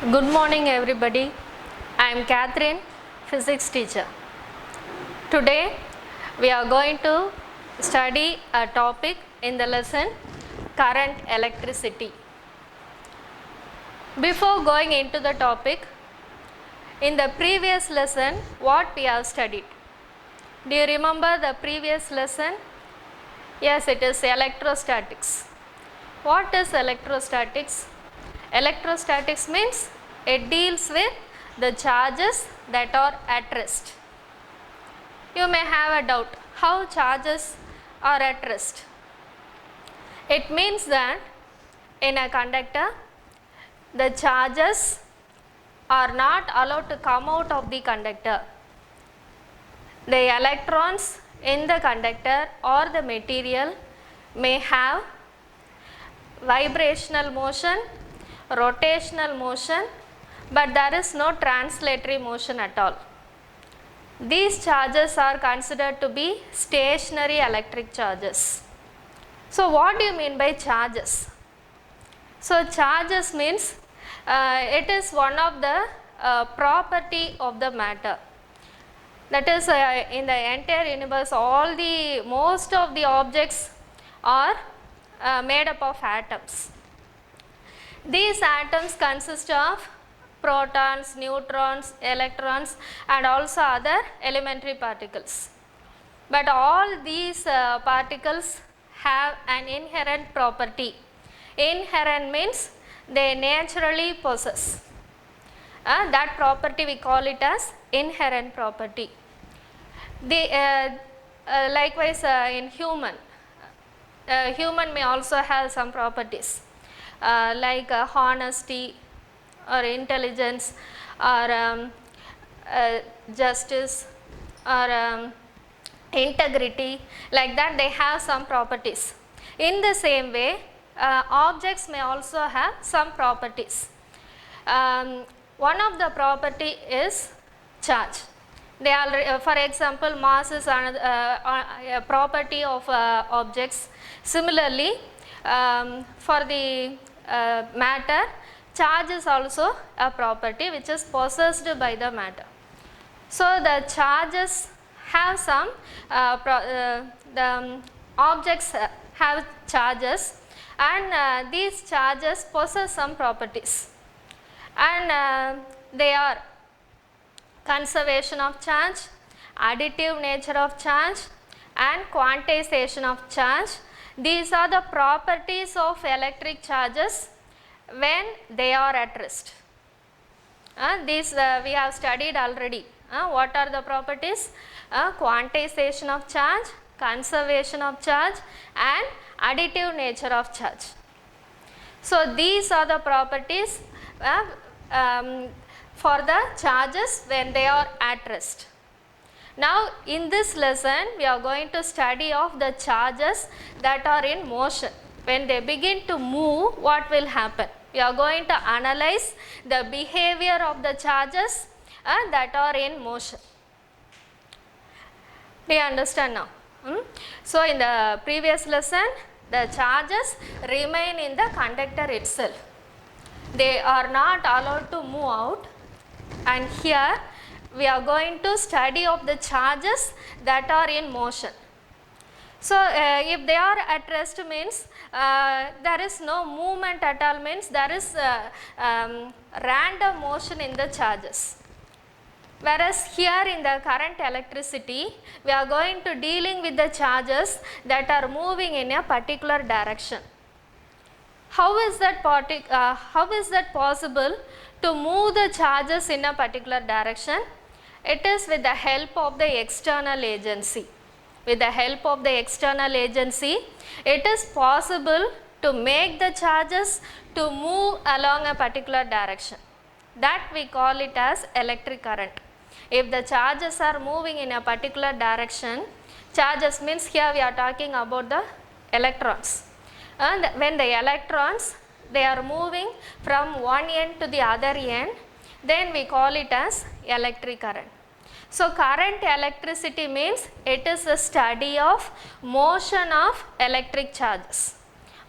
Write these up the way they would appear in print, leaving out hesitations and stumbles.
Good morning everybody. I am Catherine, physics teacher. Today we are going to study a topic in the lesson current electricity. Before going into the topic, in the previous lesson what we have studied? Do you remember the previous lesson? Yes, it is electrostatics. What is electrostatics? Electrostatics means it deals with the charges that are at rest. You may have a doubt, how charges are at rest? It means that in a conductor, the charges are not allowed to come out of the conductor. The electrons in the conductor or the material may have vibrational motion, rotational motion, but there is no translatory motion at all. These charges are considered to be stationary electric charges. So what do you mean by charges? So charges means it is one of the property of the matter. That is in the entire universe most of the objects are made up of atoms. These atoms consist of protons, neutrons, electrons and also other elementary particles. But all these particles have an inherent property. Inherent means they naturally possess. That property we call it as inherent property. Likewise in human may also have some properties like honesty or intelligence or justice or integrity, like that they have some properties. In the same way, objects may also have some properties. One of the property is charge. They are, for example, mass is a property of objects. Similarly, for the matter, charge is also a property which is possessed by the matter. So the charges have some, the objects have charges, and these charges possess some properties, and they are conservation of charge, additive nature of charge and quantization of charge. These are the properties of electric charges when they are at rest. These we have studied already. What are the properties? Quantization of charge, conservation of charge and additive nature of charge. So these are the properties for the charges when they are at rest. Now in this lesson we are going to study of the charges that are in motion. When they begin to move, what will happen? We are going to analyze the behavior of the charges that are in motion. Do you understand now? So in the previous lesson, the charges remain in the conductor itself. They are not allowed to move out, and here we are going to study of the charges that are in motion. So if they are at rest means there is no movement at all, means there is random motion in the charges. Whereas here in the current electricity, we are going to dealing with the charges that are moving in a particular direction. How is that possible to move the charges in a particular direction? It is with the help of the external agency. With the help of the external agency, it is possible to make the charges to move along a particular direction. That we call it as electric current. If the charges are moving in a particular direction, charges means here we are talking about the electrons. And when the electrons, they are moving from one end to the other end, then we call it as electric current. So current electricity means it is a study of motion of electric charges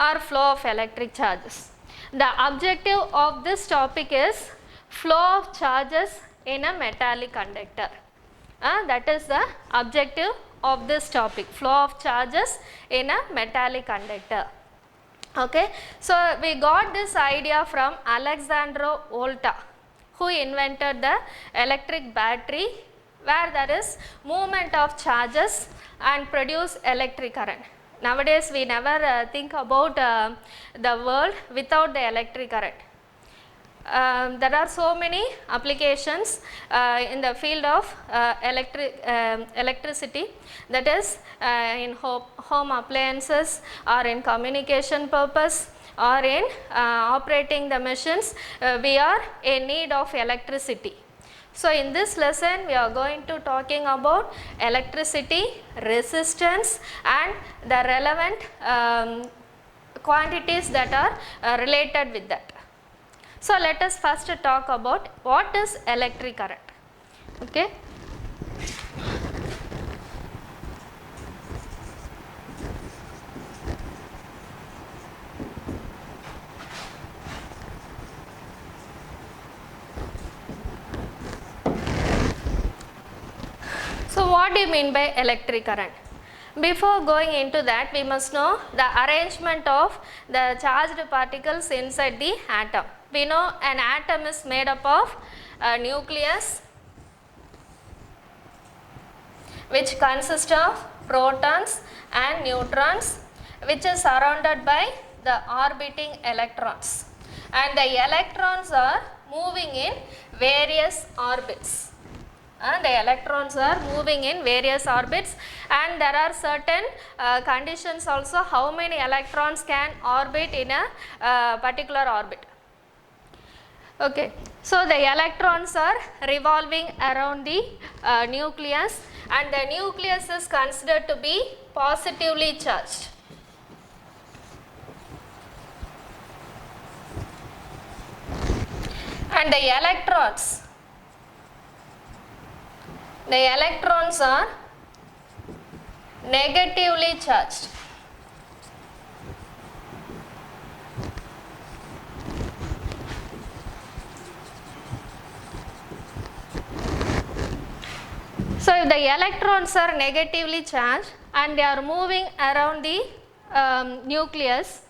or flow of electric charges. The objective of this topic is flow of charges in a metallic conductor. That is the objective of this topic, flow of charges in a metallic conductor. Okay, so we got this idea from Alexandro Volta, who invented the electric battery, where there is movement of charges and produce electric current. Nowadays we never think about the world without the electric current. There are so many applications in the field of electricity, that is in home appliances, or in communication purpose, or in operating the machines. We are in need of electricity. So in this lesson we are going to talking about electricity, resistance, and the relevant quantities that are related with that. So let us first talk about what is electric current. Okay. So what do you mean by electric current? Before going into that, we must know the arrangement of the charged particles inside the atom. We know an atom is made up of a nucleus, which consists of protons and neutrons, which is surrounded by the orbiting electrons, and the electrons are moving in various orbits. The electrons are moving in various orbits, and there are certain conditions also how many electrons can orbit in a particular orbit. Okay, so the electrons are revolving around the nucleus, and the nucleus is considered to be positively charged. And the electrons are negatively charged. So if the electrons are negatively charged and they are moving around the nucleus,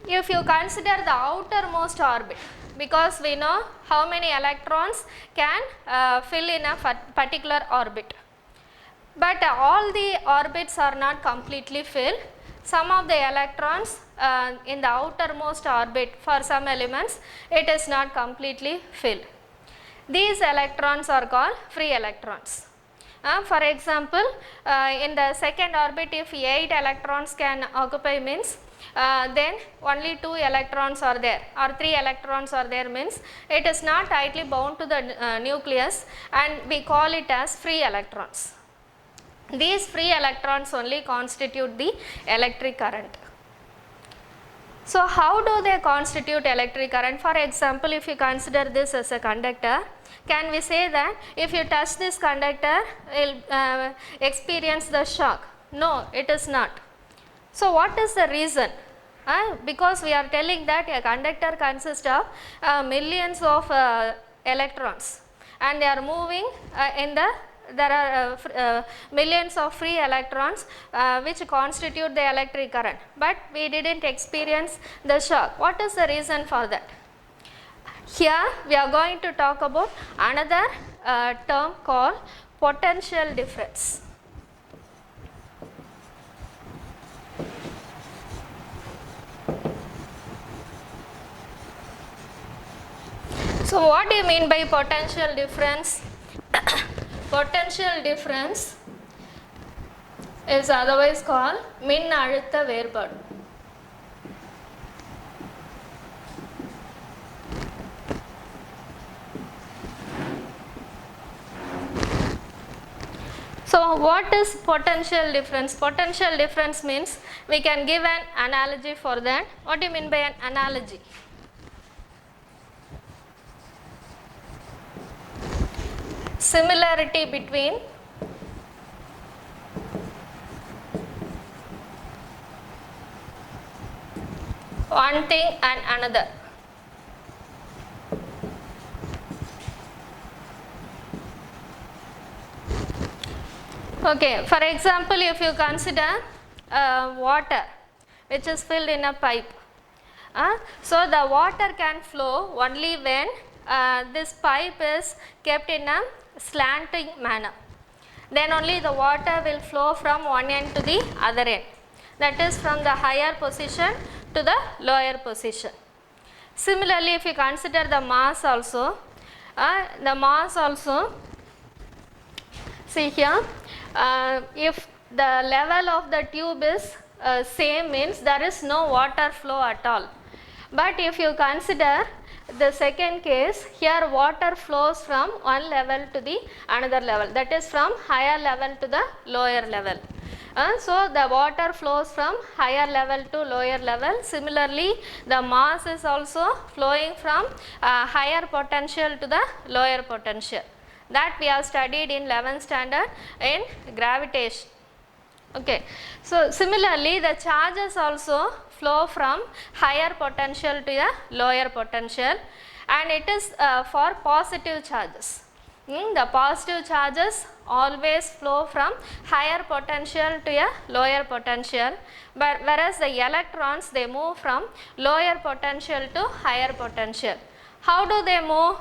if you consider the outermost orbit, because we know how many electrons can fill in a particular orbit, but all the orbits are not completely filled. Some of the electrons in the outermost orbit, for some elements it is not completely filled. These electrons are called free electrons. For example, in the second orbit, if 8 electrons can occupy, means then only 2 electrons are there, or 3 electrons are there, means it is not tightly bound to the nucleus, and we call it as free electrons. These free electrons only constitute the electric current. So how do they constitute electric current? For example, if you consider this as a conductor, can we say that if you touch this conductor, it will experience the shock? No, it is not. So what is the reason? Because we are telling that a conductor consists of millions of electrons, and they are moving there are millions of free electrons which constitute the electric current, but we didn't experience the shock. What is the reason for that? Here we are going to talk about another term called potential difference. So what do you mean by potential difference? Potential difference is otherwise called மின்னழுத்த வேறுபாடு. So what is potential difference? Potential difference means we can give an analogy for that. What do you mean by an analogy? Similarity between one thing and another. Okay, for example, if you consider water which is filled in a pipe, so the water can flow only when this pipe is kept in a slanting manner. Then only the water will flow from one end to the other end, that is from the higher position to the lower position. Similarly, if you consider the mass also, see here, if the level of the tube is same, means there is no water flow at all. But if you consider the second case, here water flows from one level to the another level, that is from higher level to the lower level. So the water flows from higher level to lower level. Similarly, the mass is also flowing from higher potential to the lower potential. That we have studied in 11th standard in gravitation. Okay. So similarly, the charges also flow from higher potential to a lower potential, and it is for positive charges. The positive charges always flow from higher potential to a lower potential, but whereas the electrons, they move from lower potential to higher potential. How do they move?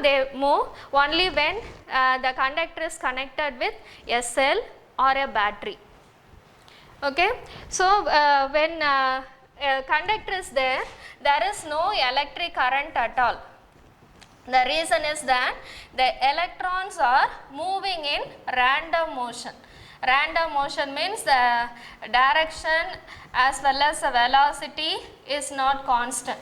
They move only when the conductor is connected with a cell or a battery. Okay. So when a conductor is there, there is no electric current at all. The reason is that the electrons are moving in random motion. Random motion means the direction as well as the velocity is not constant.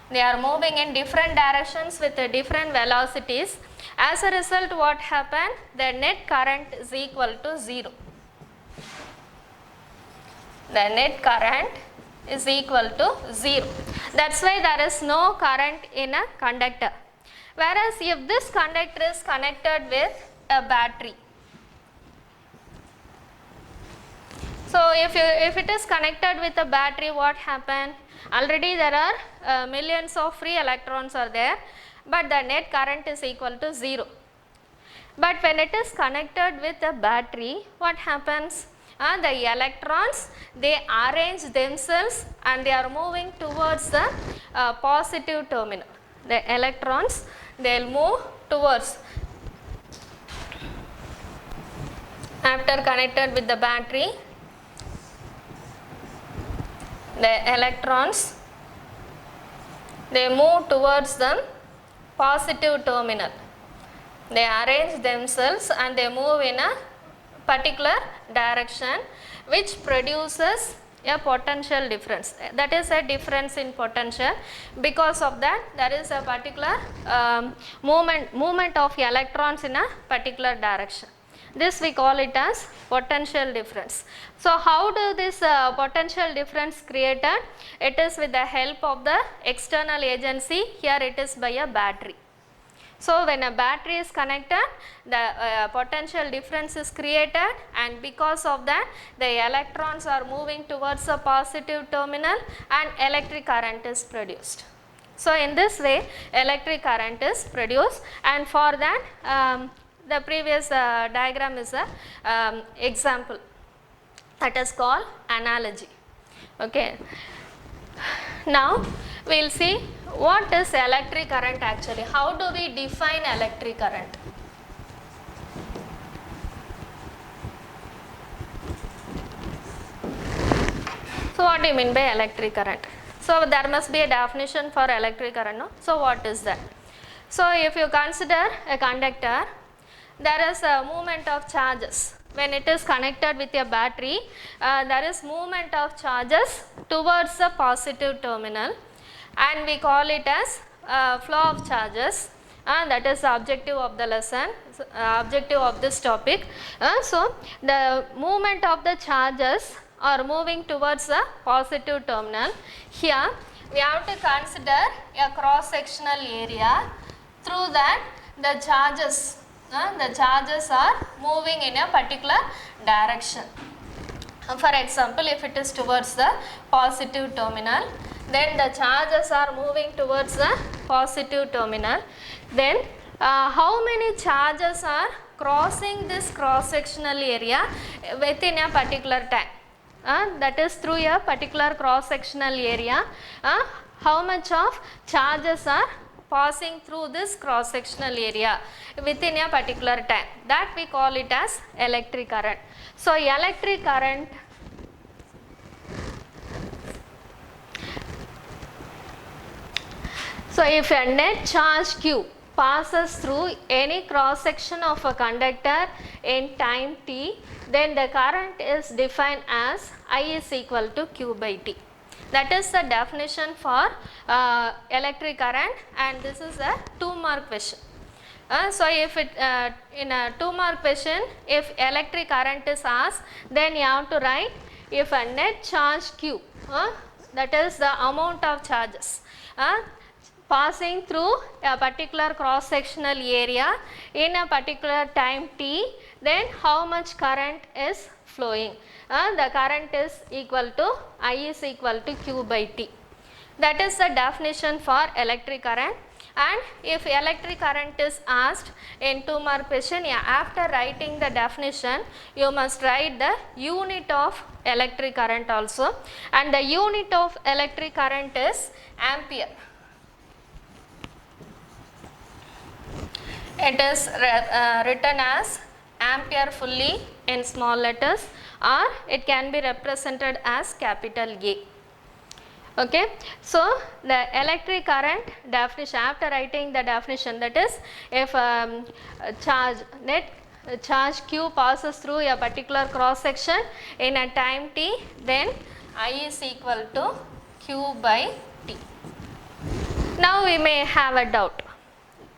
They are moving in different directions with different velocities. As a result, what happened? The net current is equal to 0. The net current is equal to 0. That's why there is no current in a conductor. Whereas if this conductor is connected with a battery, so if it is connected with a battery, what happened? Already there are millions of free electrons are there, but the net current is equal to 0. But when it is connected with a battery, what happens? The electrons, they arrange themselves and they are moving towards the positive terminal. The electrons, they will move towards, after connected with the battery, the electrons, they move towards the positive terminal. They arrange themselves and they move in a particular direction, which produces a potential difference. That is a difference in potential. Because of that, there is a particular movement of electrons in a particular direction. This we call it as potential difference. So how do this potential difference created? It is with the help of the external agency. Here it is by a battery. So when a battery is connected, the potential difference is created, and because of that, the electrons are moving towards the positive terminal and electric current is produced. So in this way, electric current is produced, and for that the previous diagram is a example, that is called analogy. Okay. Now we will see what is electric current actually. How do we define electric current? So what do you mean by electric current? So there must be a definition for electric current, no? So what is that? So if you consider a conductor, there is a movement of charges. When it is connected with a battery, there is movement of charges towards the positive terminal, and we call it as flow of charges. That is the objective of the lesson, objective of this topic. So the movement of the charges are moving towards the positive terminal. Here we have to consider a cross sectional area. Through that, the charges are moving in a particular direction. For example, if it is towards the positive terminal, then the charges are moving towards the positive terminal. Then how many charges are crossing this cross sectional area within a particular time. That is through a particular cross sectional area, how much of charges are passing through this cross sectional area within a particular time, that we call it as electric current. So electric current so if a net charge q passes through any cross section of a conductor in time t, then the current is defined as I is equal to q by t. That is the definition for electric current, and this is a 2-mark question. So if it in a 2-mark question, if electric current is asked, then you have to write if a net charge q, that is the amount of charges passing through a particular cross sectional area in a particular time t, then how much current is flowing. The current is equal to I is equal to q by t. That is the definition for electric current. And if electric current is asked in 2-mark question, after writing the definition, you must write the unit of electric current also, and the unit of electric current is ampere. It is written as ampere fully in small letters, or it can be represented as capital A. Okay. So the electric current definition, after writing the definition, that is if net charge q passes through a particular cross section in a time t, then I is equal to q by t. Now we may have a doubt.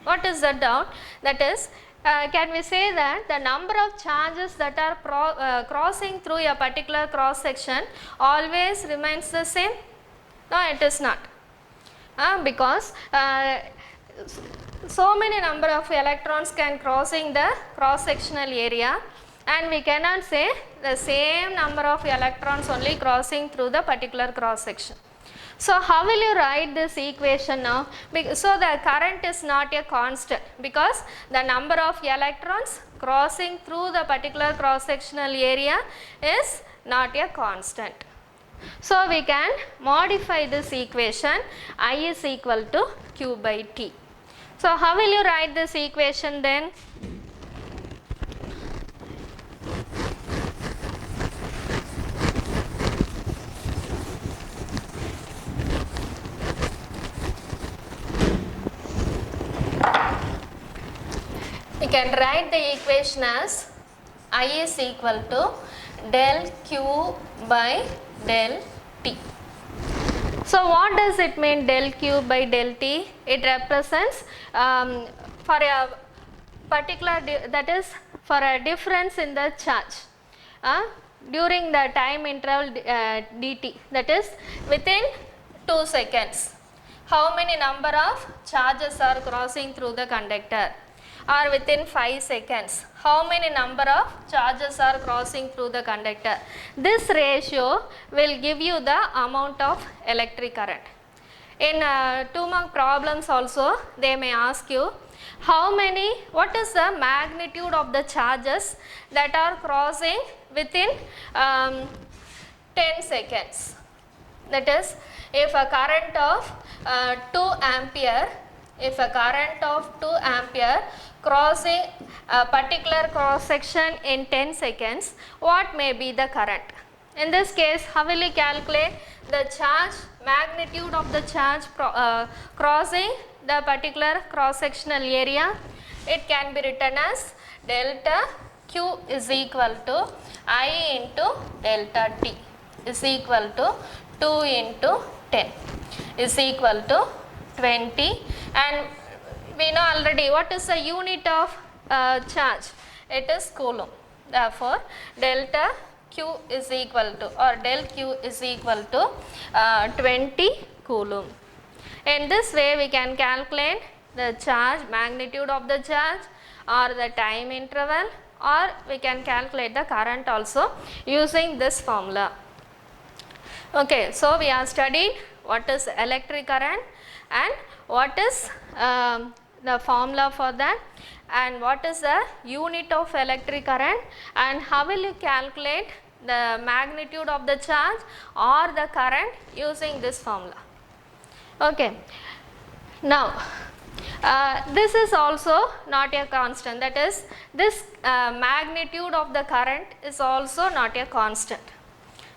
What is the doubt? That is, can we say that the number of charges that are crossing through a particular cross section always remains the same? No, it is not, because so many number of electrons can crossing the cross sectional area, and we cannot say the same number of electrons only crossing through the particular cross section. So how will you write this equation now? So the current is not a constant, because the number of electrons crossing through the particular cross sectional area is not a constant. So we can modify this equation, I is equal to q by t. So how will you write this equation then? We can write the equation as I is equal to del q by del t. So what does it mean, del q by del t? It represents for a particular, that is for a difference in the charge during the time interval dt, that is within 2 seconds. How many number of charges are crossing through the conductor? Or within 5 seconds, how many number of charges are crossing through the conductor? This ratio will give you the amount of electric current. In 2-mark problems also, they may ask you what is the magnitude of the charges that are crossing within 10 seconds. That is, if a current of 2 ampere, if a current of 2 ampere crossing a particular cross section in 10 seconds, what may be the current? In this case, how will you calculate the charge, magnitude of the charge crossing the particular cross sectional area? It can be written as delta q is equal to I into delta t is equal to 2 into 10 is equal to 20, and we know already what is the unit of charge. It is coulomb. Therefore, delta q is equal to, or del q is equal to 20 coulomb. In this way, we can calculate the charge, magnitude of the charge, or the time interval, or we can calculate the current also using this formula. Okay, so we have studied what is electric current and what is the formula for that, and what is the unit of electric current, and how will you calculate the magnitude of the charge or the current using this formula. Okay. Now, this is also not a constant, that is this magnitude of the current is also not a constant.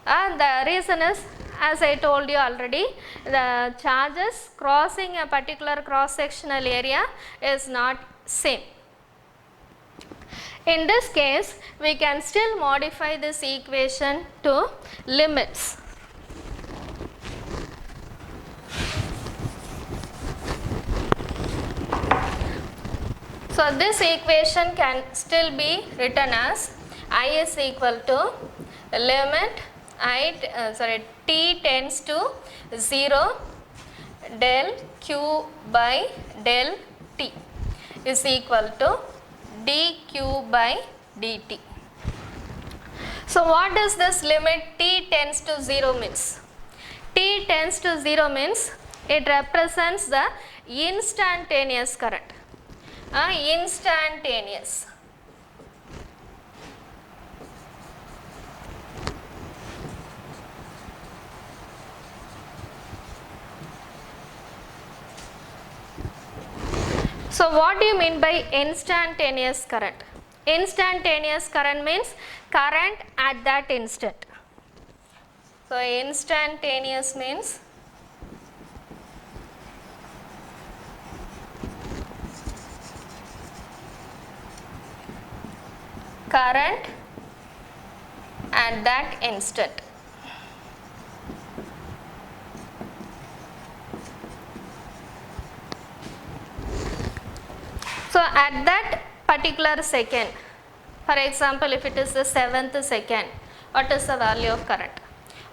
The reason is, as I told you already, the charges crossing a particular cross sectional area is not same. In this case, we can still modify this equation to limits. So, this equation can still be written as I is equal to limit t tends to 0 del q by del t is equal to dq by dt. So, what does this limit t tends to 0 means? T tends to 0 means it represents the instantaneous current. Instantaneous. So, what do you mean by instantaneous current? Instantaneous current means current at that instant. So, instantaneous means current at that instant. So, at that particular second, for example, if it is the 7th second, what is the value of current?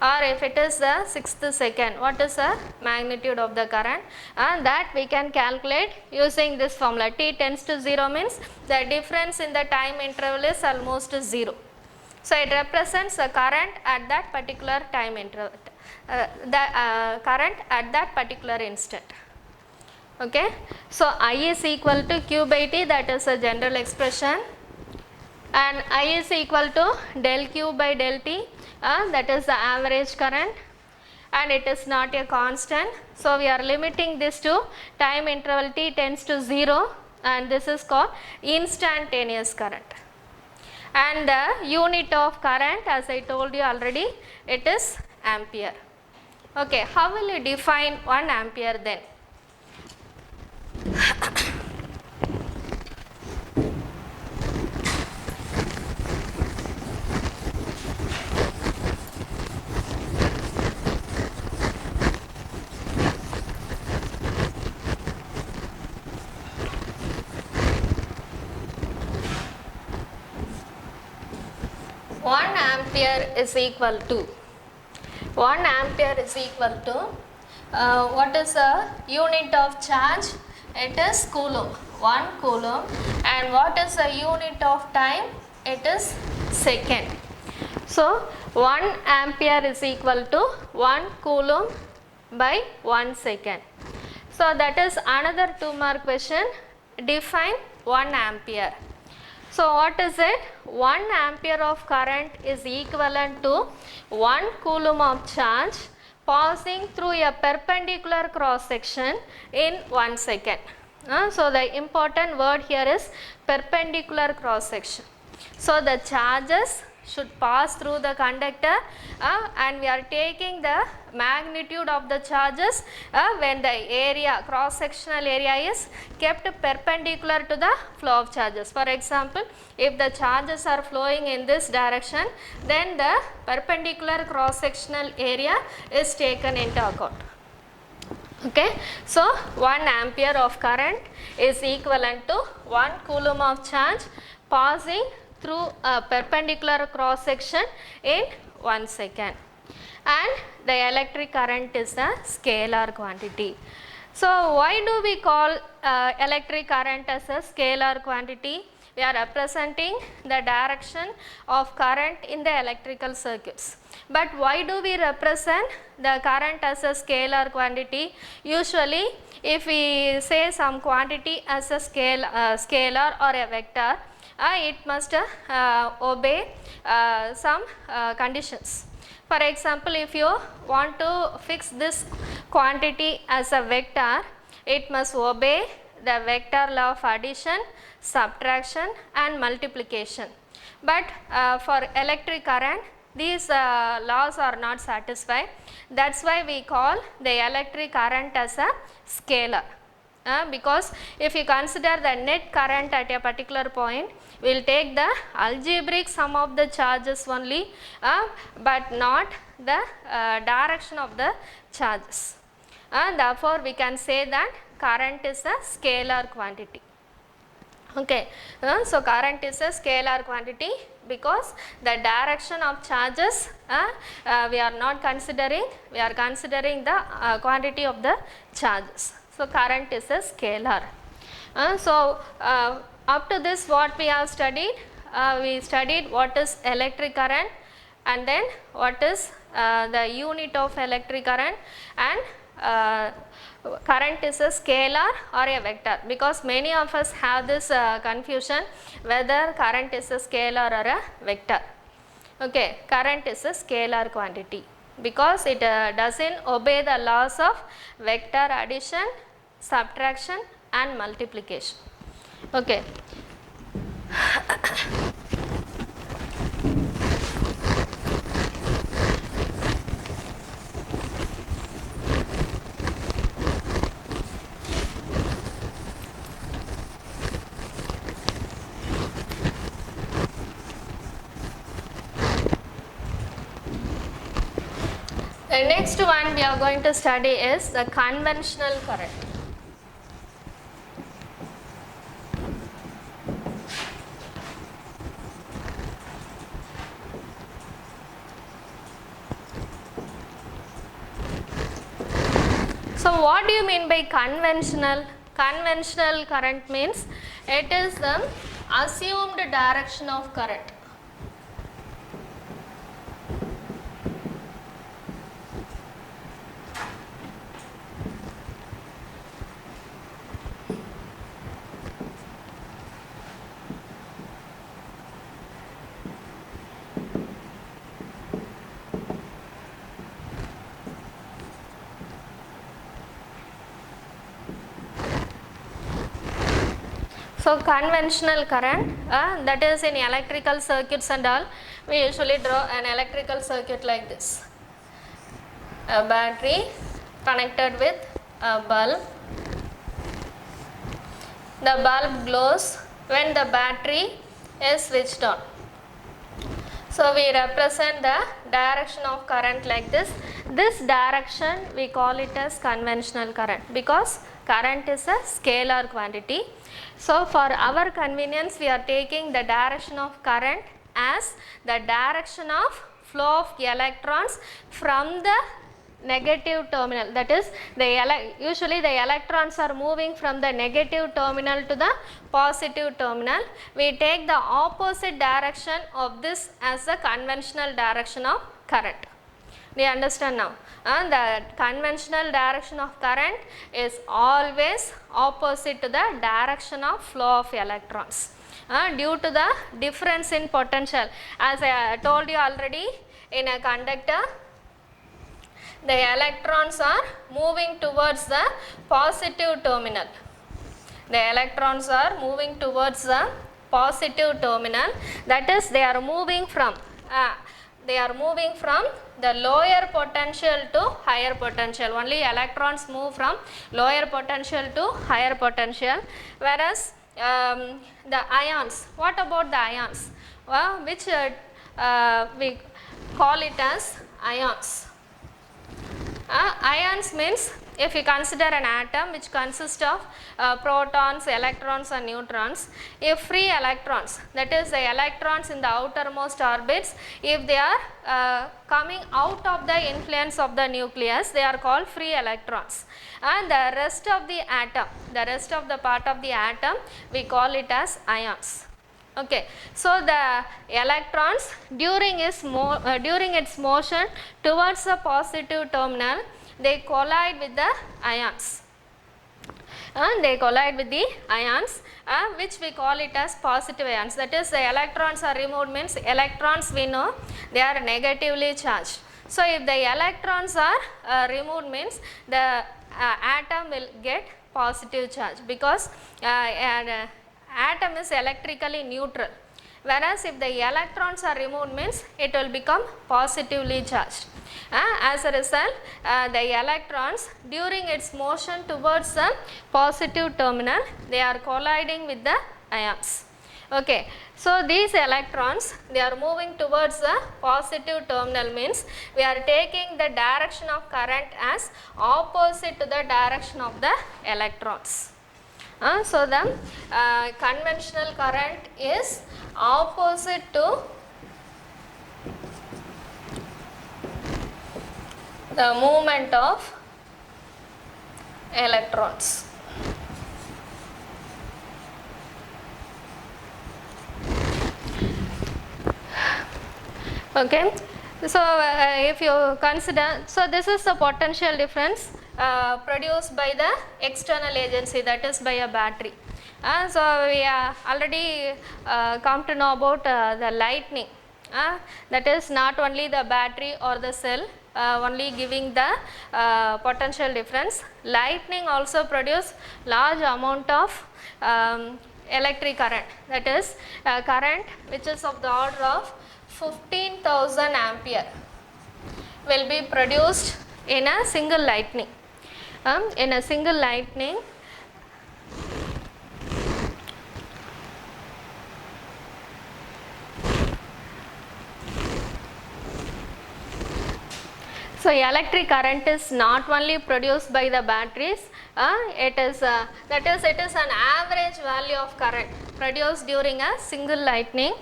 Or if it is the 6th second, what is the magnitude of the current? And that we can calculate using this formula. T tends to 0 means the difference in the time interval is almost 0. So, it represents the current at that particular time interval, current at that particular instant. Okay. So, I is equal to q by t, that is a general expression, and I is equal to del q by del t, that is the average current, and it is not a constant. So, we are limiting this to time interval t tends to 0, and this is called instantaneous current. And the unit of current, as I told you already, it is ampere. Okay, how will you define 1 ampere then? One ampere is equal to 1 ampere is equal to what is the unit of charge? It is coulomb, 1 coulomb, and what is the unit of time? It is second. So, 1 ampere is equal to 1 coulomb by 1 second. So, that is another 2-mark question. Define 1 ampere. So, what is it? 1 ampere of current is equivalent to 1 coulomb of charge passing through a perpendicular cross section in 1 second. So, the important word here is perpendicular cross section. So, the charges should pass through the conductor, and we are taking the magnitude of the charges when the area, cross sectional area is kept perpendicular to the flow of charges. For example, if the charges are flowing in this direction, then the perpendicular cross sectional area is taken into account. Okay. So, 1 ampere of current is equivalent to 1 coulomb of charge passing through a perpendicular cross section in 1 second, and the electric current is a scalar quantity. So, why do we call electric current as a scalar quantity? We are representing the direction of current in the electrical circuits. But why do we represent the current as a scalar quantity? Usually if we say some quantity as a scalar or a vector, it must obey some conditions. For example, if you want to fix this quantity as a vector, it must obey the vector law of addition, subtraction and multiplication. But for electric current, these laws are not satisfied. That is why we call the electric current as a scalar. Because if you consider the net current at a particular point, we will take the algebraic sum of the charges only, but not the direction of the charges. Therefore, we can say that current is a scalar quantity. Okay, so current is a scalar quantity because the direction of charges we are not considering, we are considering the quantity of the charges. So current is a scalar. Up to this what we have studied? We studied what is electric current, and then what is the unit of electric current, and current is a scalar or a vector, because many of us have this confusion whether current is a scalar or a vector. Okay, current is a scalar quantity because it does not obey the laws of vector addition, subtraction and multiplication. Okay. The next one we are going to study is the conventional current. So what do you mean by conventional? Conventional current means it is the assumed direction of current. So conventional current, that is in electrical circuits and all, we usually draw an electrical circuit like this. A battery connected with a bulb. The bulb glows when the battery is switched on. So we represent the direction of current like this. This direction we call it as conventional current because current is a scalar quantity. So for our convenience we are taking the direction of current as the direction of flow of electrons from the negative terminal, that is usually the electrons are moving from the negative terminal to the positive terminal. We take the opposite direction of this as the conventional direction of current. Do you understand now? The conventional direction of current is always opposite to the direction of flow of electrons due to the difference in potential. As I told you already, in a conductor the electrons are moving towards the positive terminal. The electrons are moving towards the positive terminal, that is they are moving from the lower potential to higher potential. Only electrons move from lower potential to higher potential, whereas the ions, what about the ions? Which we call it as ions. Ions means if you consider an atom which consists of protons, electrons and neutrons, if free electrons, that is the electrons in the outermost orbits, if they are coming out of the influence of the nucleus, they are called free electrons, and the rest of the atom, the rest of the part of the atom, we call it as ions. Okay, so the electrons during its motion towards the positive terminal, they collide with the ions. They collide with the ions, which we call it as positive ions. That is, the electrons are removed means electrons, we know they are negatively charged. So if the electrons are removed means the atom will get positive charge, because atom is electrically neutral, whereas if the electrons are removed means it will become positively charged. As a result, the electrons during its motion towards the positive terminal, they are colliding with the ions. Okay, so these electrons, they are moving towards the positive terminal means we are taking the direction of current as opposite to the direction of the electrons. So the conventional current is opposite to the movement of electrons. Okay, so if you consider, so this is the potential difference produced by the external agency, that is by a battery. So we already come to know about the lightning, that is not only the battery or the cell only giving the potential difference. Lightning also produce large amount of electric current, that is current which is of the order of 15,000 ampere will be produced in a single lightning. In a single lightning, so electric current is not only produced by the batteries, it is an average value of current produced during a single lightning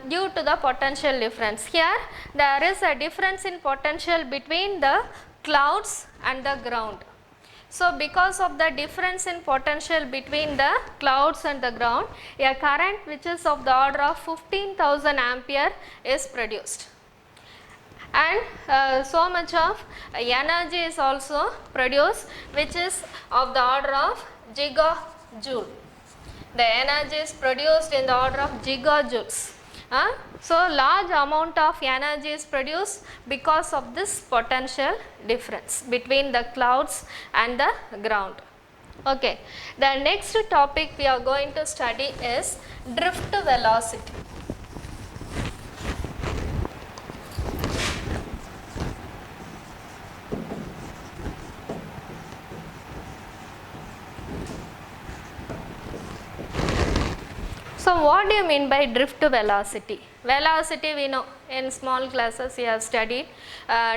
due to the potential difference. Here there is a difference in potential between the clouds and the ground. So because of the difference in potential between the clouds and the ground, a current which is of the order of 15,000 ampere is produced. And so much of energy is also produced, which is of the order of gigajoule. The energy is produced in the order of gigajoules. So large amount of energy is produced because of this potential difference between the clouds and the ground. Okay, the next topic we are going to study is drift velocity. So what do you mean by drift velocity? Velocity we know, in small classes we have studied.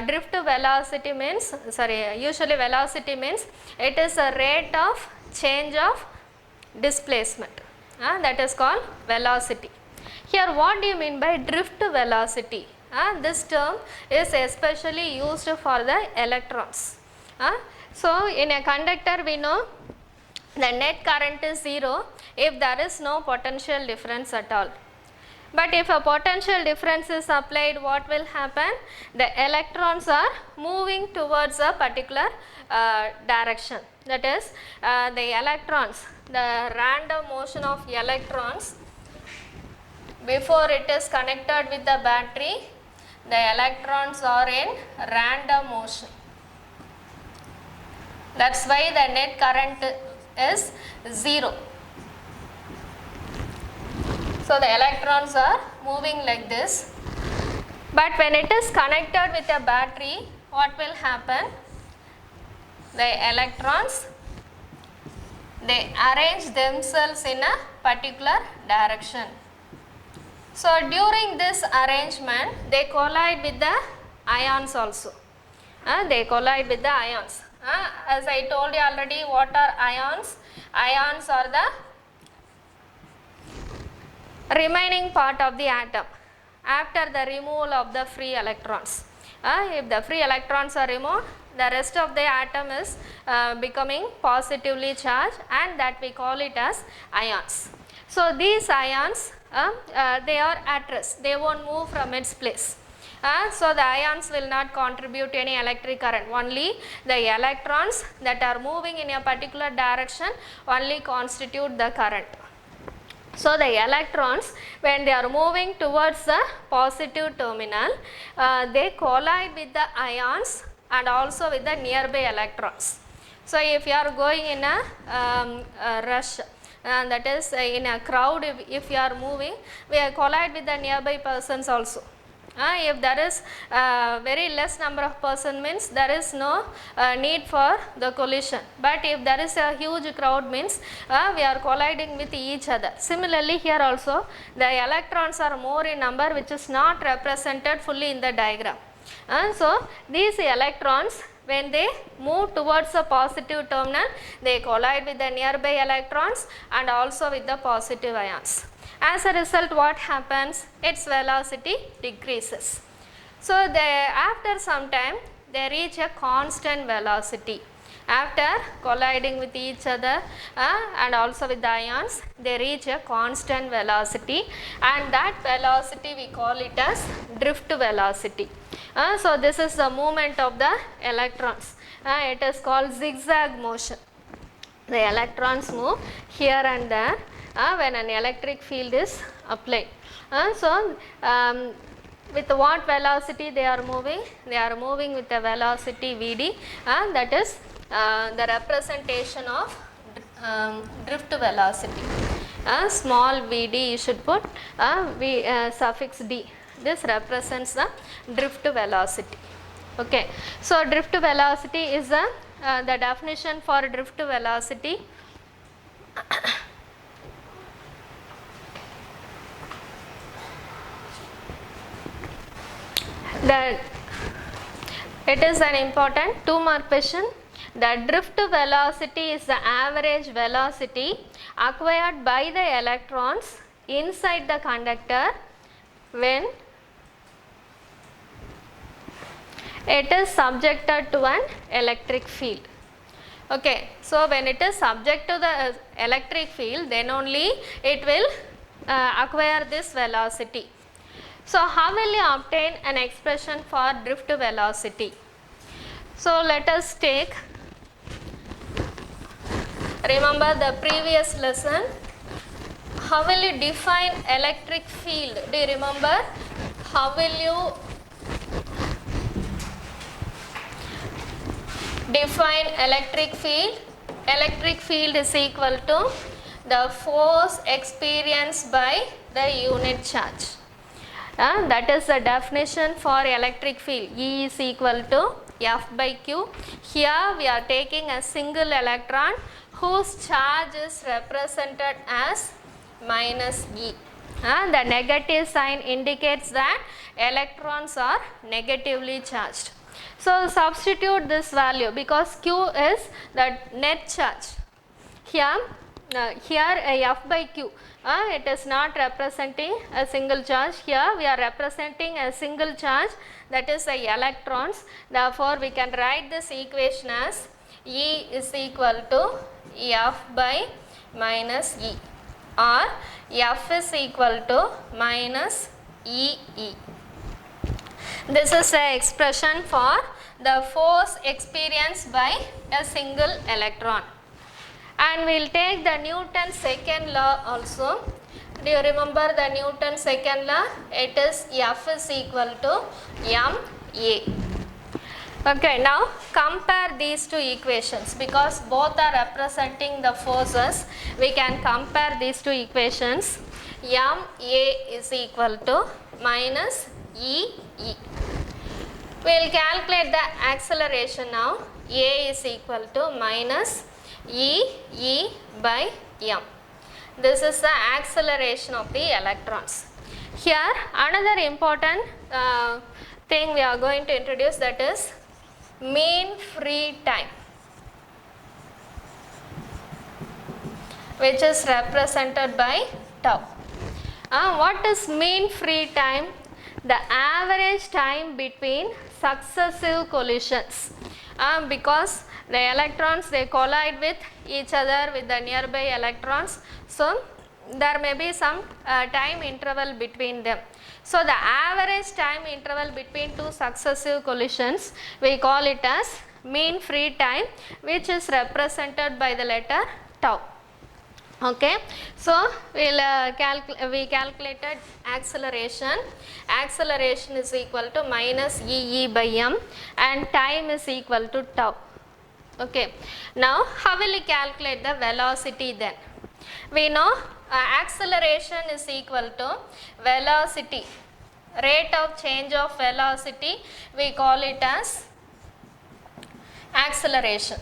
Drift velocity means, usually velocity means it is a rate of change of displacement, that is called velocity. Here what do you mean by drift velocity? This term is especially used for the electrons. So in a conductor we know the net current is 0 if there is no potential difference at all. But if a potential difference is applied, what will happen? The electrons are moving towards a particular direction. That is, the electrons, the random motion of electrons before it is connected with the battery, the electrons are in random motion. That's why the net current is 0. So the electrons are moving like this. But when it is connected with a battery, what will happen? The electrons, they arrange themselves in a particular direction. So during this arrangement, they collide with the ions also. They collide with the ions. As I told you already, what are ions? Ions are the remaining part of the atom after the removal of the free electrons. If the free electrons are removed, the rest of the atom is becoming positively charged, and that we call it as ions. So these ions they are at rest, they won't move from its place. So the ions will not contribute any electric current, only the electrons that are moving in a particular direction only constitute the current. So the electrons, when they are moving towards the positive terminal, they collide with the ions and also with the nearby electrons. So if you are going in a rush, that is in a crowd, if you are moving, we collide with the nearby persons also. If there is very less number of person, means there is no need for the collision, but if there is a huge crowd, means we are colliding with each other. Similarly here also the electrons are more in number, which is not represented fully in the diagram. So these electrons, when they move towards a positive terminal, they collide with the nearby electrons and also with the positive ions. As a result, what happens? Its velocity decreases. So after some time they reach a constant velocity. After colliding with each other and also with the ions, they reach a constant velocity, and that velocity we call it as drift velocity. So this is the movement of the electrons. It is called zigzag motion. The electrons move here and there when an electric field is applied. With what velocity they are moving? They are moving with a velocity Vd, that is the representation of drift velocity. Small Vd you should put suffix d. This represents the drift velocity. Okay. So drift velocity is the definition for drift velocity. It is an important 2-mark question. The drift velocity is the average velocity acquired by the electrons inside the conductor when it is subjected to an electric field. Okay. So when it is subject to the electric field, then only it will acquire this velocity. So how will you obtain an expression for drift velocity? So let us take, remember the previous lesson, how will you define electric field? Do you remember? How will you define electric field? Electric field is equal to the force experienced by the unit charge. That is the definition for electric field. E is equal to F by Q. Here we are taking a single electron whose charge is represented as minus E. The negative sign indicates that electrons are negatively charged. So substitute this value, because Q is the net charge. Here F by Q, it is not representing a single charge. Here we are representing a single charge, that is the electrons. Therefore we can write this equation as E is equal to F by minus E, or F is equal to minus EE. This is the expression for the force experienced by a single electron. And we will take the Newton's second law also. Do you remember the Newton's second law? It is F is equal to ma. Okay, now compare these two equations, because both are representing the forces. We can compare these two equations. Ma is equal to minus EE. We will calculate the acceleration now. A is equal to minus E by m. This is the acceleration of the electrons. Here another important thing we are going to introduce, that is mean free time, which is represented by tau. What is mean free time? The average time between successive collisions. because the electrons they collide with each other with the nearby electrons, so there may be some time interval between them. So the average time interval between two successive collisions we call it as mean free time, which is represented by the letter tau. Okay, so we calculated acceleration. Acceleration is equal to minus E by m and time is equal to tau. Okay, now how will we calculate the velocity then? We know acceleration is equal to velocity, rate of change of velocity, we call it as acceleration.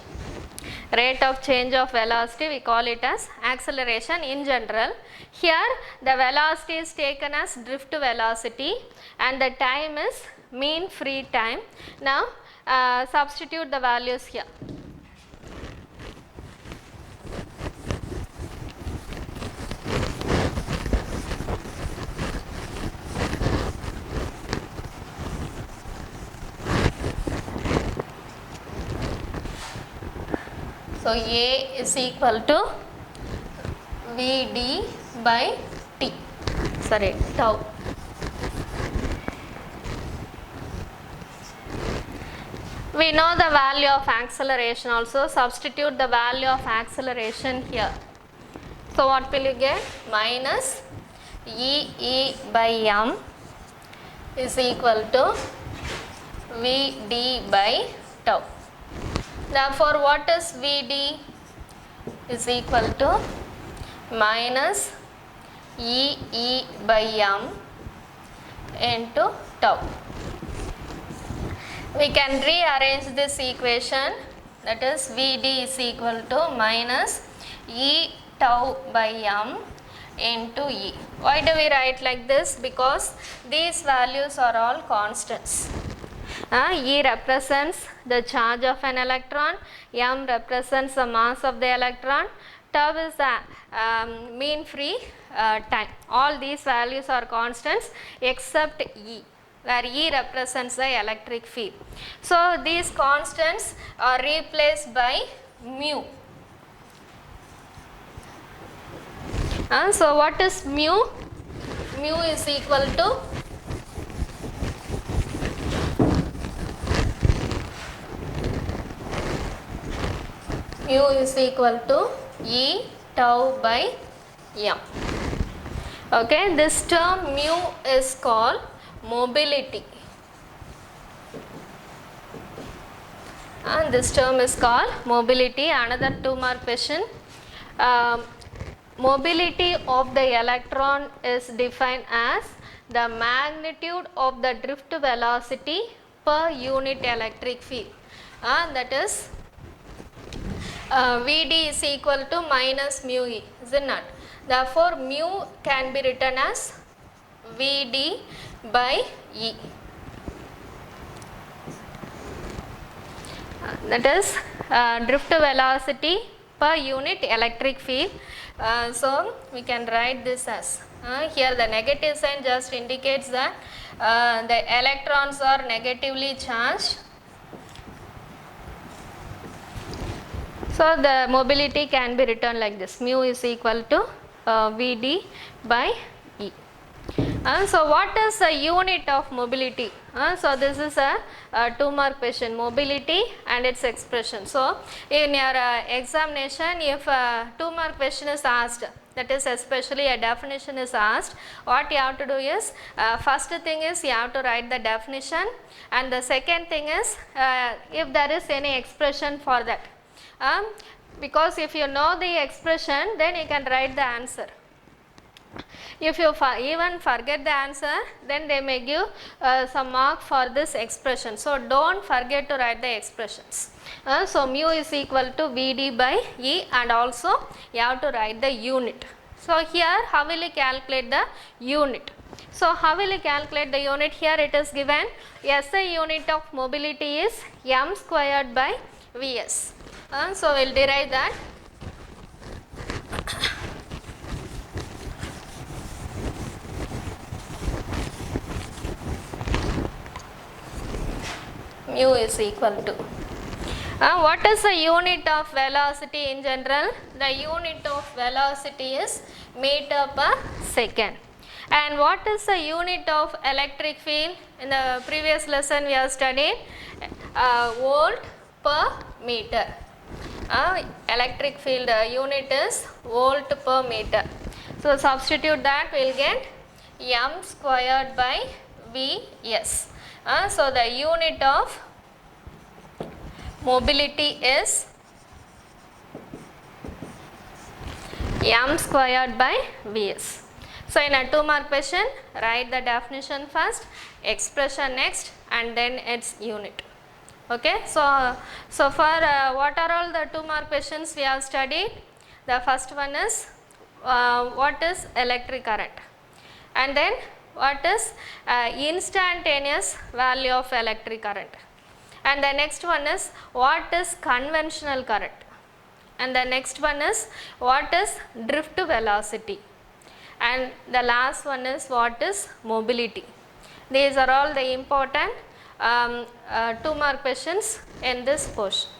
Rate of change of velocity we call it as acceleration in general. Here the velocity is taken as drift velocity and the time is mean free time. Now substitute the values here. So A is equal to Vd by T, sorry, tau. We know the value of acceleration also, substitute the value of acceleration here. So what will you get? Minus E by m is equal to Vd by tau. Therefore, what is Vd is equal to minus E by m into tau. We can rearrange this equation, that is Vd is equal to minus E tau by m into E. Why do we write like this? Because these values are all constants. E represents the charge of an electron, m represents the mass of the electron, tau is the mean free time. All these values are constants except E, where E represents the electric field. So these constants are replaced by mu. So what is mu? Mu is equal to E tau by m. Okay, this term mu is called mobility, and this term is called mobility. Another 2-mark question. Mobility of the electron is defined as the magnitude of the drift velocity per unit electric field, that is Vd is equal to minus mu E, is it not? Therefore, mu can be written as Vd by E, that is drift velocity per unit electric field. So we can write this as here the negative sign just indicates that the electrons are negatively charged. So the mobility can be written like this, mu is equal to Vd by E. So what is the unit of mobility? So this is a 2-mark question, mobility and its expression. So in your examination, if a 2-mark question is asked, that is especially a definition is asked, what you have to do is, first thing is you have to write the definition, and the second thing is if there is any expression for that. Because if you know the expression, then you can write the answer. If you even forget the answer, then they may give some mark for this expression. So don't forget to write the expressions. So mu is equal to Vd by E, and also you have to write the unit. So here how will you calculate the unit? So how will you calculate the unit? Here it is given SI unit of mobility is m squared by Vs. So we will derive that. Mu is equal to What is the unit of velocity in general? The unit of velocity is meter per second. And what is the unit of electric field? In the previous lesson we have studied volt per meter. Electric field unit is volt per meter. So substitute that, we will get m squared by Vs. So the unit of mobility is m squared by Vs. So in a 2-mark question, write the definition first, expression next, and then its unit. Okay. So for what are all the 2-mark questions we have studied? The first one is what is electric current, and then what is instantaneous value of electric current, and the next one is what is conventional current, and the next one is what is drift velocity, and the last one is what is mobility. These are all the important 2-mark questions in this portion.